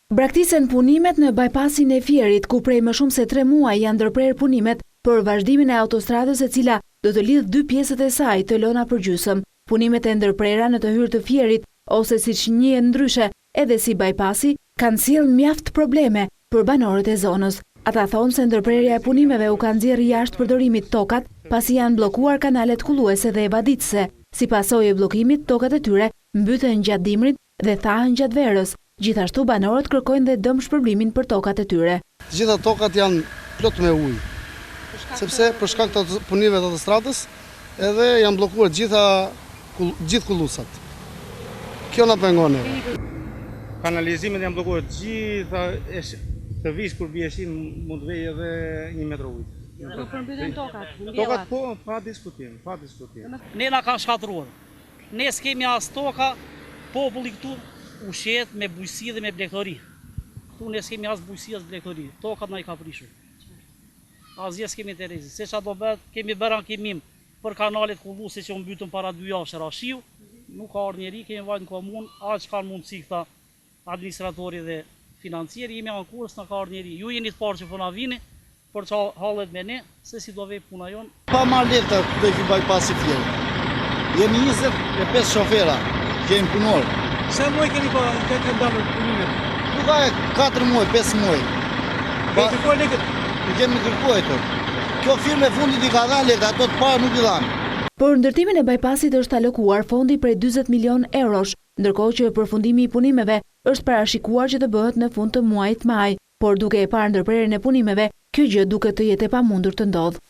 Braktisen punimet në bypassin e Fierit, ku prej më shumë se 3 muaj janë ndërprer punimet për vazhdimin e autostradës e cila do të lidh 2 pjesët e saj të lëna për gjysmë. Punimet e ndërprera në të hyrë të Fierit, ose siç njihen ndryshe edhe si bypassi, kanë sjellë mjaft probleme për banorët e zonës. Ata thonë se ndërprerja e punimeve u ka nxjerrë jashtë përdorimit tokat, pasi janë bllokuar kanalet kulluese dhe evaditëse. Si pasojë e bllokimit, tokat e tyre mbyten gjatë dimrit dhe thahen gjatë verës. Gjithashtu banorët kërkojnë dhe dëm shpërblimin për tokat e tyre. Të gjitha tokat janë plot me ujë, sepse për shkak të punimeve të autostradës edhe janë bllokuar gjithë kullusat. Kjo na pengon. Kanalizimet janë bllokuar gjitha, të vish kur bie shi mund të vejë edhe 1 metër ujë. Po përmbyten tokat. Tokat po, pa diskutim. Ne na kanë shkatruar. Ne s'kemi as toka, populli këtu ushet me bujësi dhe me blegtori. Këtu ne s'kemi as bujësi as blegtori. Tokat na i ka prishur. Asgjë s'kemi të rrezë. Se çfarë do bëhet, kemi bërë ankimim për kanalet kulluese që u mbytën para 2 javësh rashiu. Nuk ka ardhur njeri, kemi vajtë në komunë, aq kanë mundësi këta administratori dhe financieri, jemi ankurës, na ka ardhur njeri. Ju jeni të parë që po na vini për që hallet me ne, se si do vej puna jonë. Pa marrë letë të bypassi Fierit. Jemi 25 shofera që jemi punor. Sa muaj keni po të ndalur punimet? Nuk ka 4 muaj, 5 muaj. Kërkuar lekët? I kemi kërkuar këto. Kjo firmë e fundit i ka dhënë lekë, ato të parë nuk i dhanë. Për ndërtimin e bypassit është alokuar fondi prej 40 milion eurosh, ndërkohë që përfundimi i punimeve është parashikuar që të bëhet në fund të muajit maj, por duke e parë ndërprerjen e punimeve, kjo gjë duket të jetë e pamundur të ndodhë.